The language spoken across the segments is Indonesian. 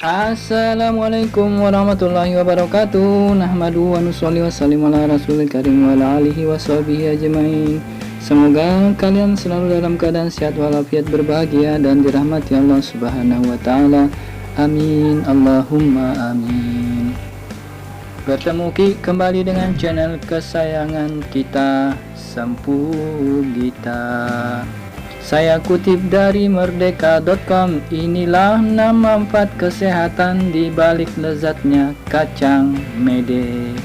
Assalamualaikum warahmatullahi wabarakatuh. Nahmadu wa nusolli wa sallim ala rasulil karim wa ala alihi wa sahbihi ajmain. Semoga kalian selalu dalam keadaan sehat walafiat, berbahagia dan dirahmati Allah Subhanahu wa taala. Amin. Allahumma amin. Bertemu kembali dengan channel kesayangan kita, Sempu Gita. Saya kutip dari merdeka.com. Inilah 6 manfaat kesehatan di balik lezatnya kacang mede.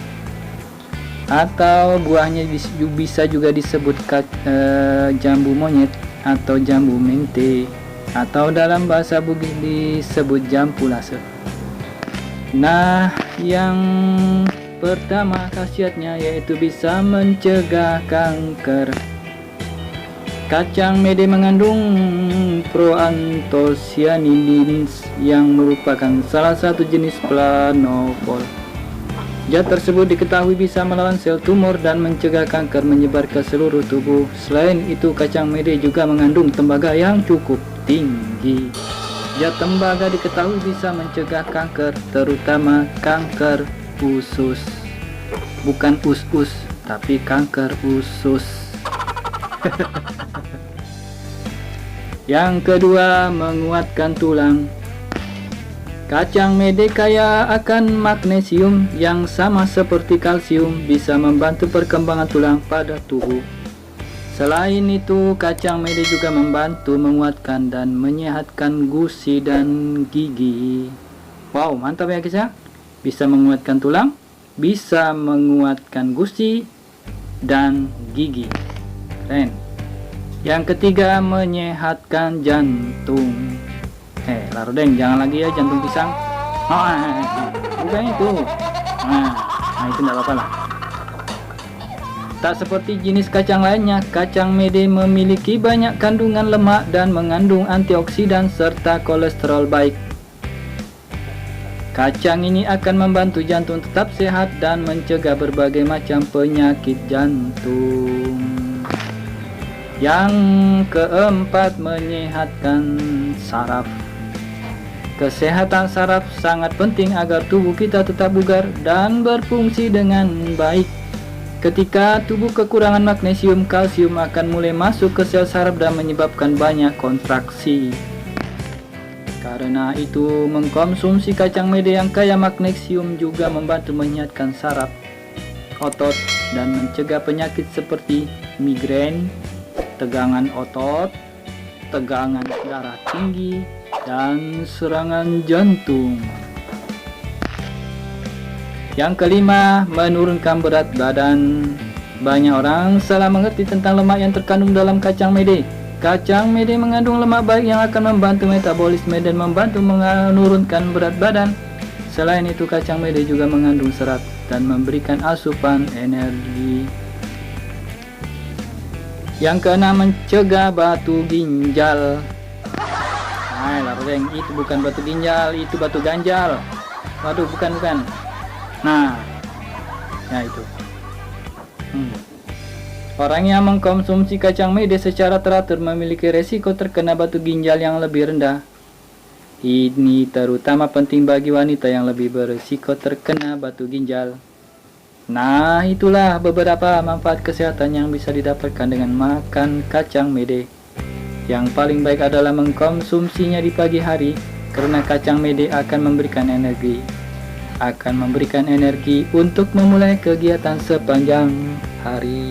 Atau buahnya bisa juga disebut jambu monyet atau jambu mente, atau dalam bahasa Bugis disebut jampulase. Nah, yang pertama khasiatnya yaitu bisa mencegah kanker. Kacang mede mengandung proanthocyanidins yang merupakan salah satu jenis planofol. Zat tersebut diketahui bisa melawan sel tumor dan mencegah kanker menyebar ke seluruh tubuh. Selain itu, kacang mede juga mengandung tembaga yang cukup tinggi. Zat tembaga diketahui bisa mencegah kanker, terutama kanker usus. Bukan us-us, tapi kanker usus. Yang kedua, menguatkan tulang. Kacang mede kaya akan magnesium yang sama seperti kalsium, bisa membantu perkembangan tulang pada tubuh. Selain itu, kacang mede juga membantu menguatkan dan menyehatkan gusi dan gigi. Wow, mantap ya guys ya. Bisa menguatkan tulang, bisa menguatkan gusi dan gigi. Keren. Yang ketiga, menyehatkan jantung. Lardeng, jangan lagi ya jantung pisang. Bukan itu. Nah itu enggak apa-apa lah. Tak seperti jenis kacang lainnya, kacang mede memiliki banyak kandungan lemak dan mengandung antioksidan serta kolesterol baik. Kacang ini akan membantu jantung tetap sehat dan mencegah berbagai macam penyakit jantung. Yang keempat, menyehatkan saraf. Kesehatan saraf sangat penting agar tubuh kita tetap bugar dan berfungsi dengan baik. Ketika tubuh kekurangan magnesium, kalsium akan mulai masuk ke sel saraf dan menyebabkan banyak kontraksi. Karena itu, mengkonsumsi kacang mede yang kaya magnesium juga membantu menyehatkan saraf, otot, dan mencegah penyakit seperti migrain, tegangan otot, tegangan darah tinggi, dan serangan jantung. Yang kelima, menurunkan berat badan. Banyak orang salah mengerti tentang lemak yang terkandung dalam kacang mede. Kacang mede mengandung lemak baik yang akan membantu metabolisme dan membantu menurunkan berat badan. Selain itu, kacang mede juga mengandung serat dan memberikan asupan energi. Yang keenam, mencegah batu ginjal. Lardeng, itu bukan batu ginjal, itu batu ganjal. Waduh, bukan. Nah, ya itu. Orang yang mengkonsumsi kacang mede secara teratur memiliki resiko terkena batu ginjal yang lebih rendah. Ini terutama penting bagi wanita yang lebih berisiko terkena batu ginjal. Nah, itulah beberapa manfaat kesehatan yang bisa didapatkan dengan makan kacang mede. Yang paling baik adalah mengkonsumsinya di pagi hari, karena kacang mede akan memberikan energi untuk memulai kegiatan sepanjang hari.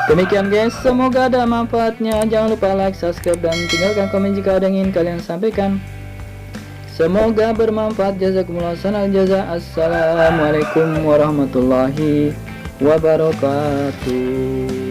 Demikian guys, semoga ada manfaatnya. Jangan lupa like, subscribe, dan tinggalkan komen jika ada yang ingin kalian sampaikan. Semoga bermanfaat. Jazakumullah sanal jaza. Assalamualaikum warahmatullahi wabarakatuh.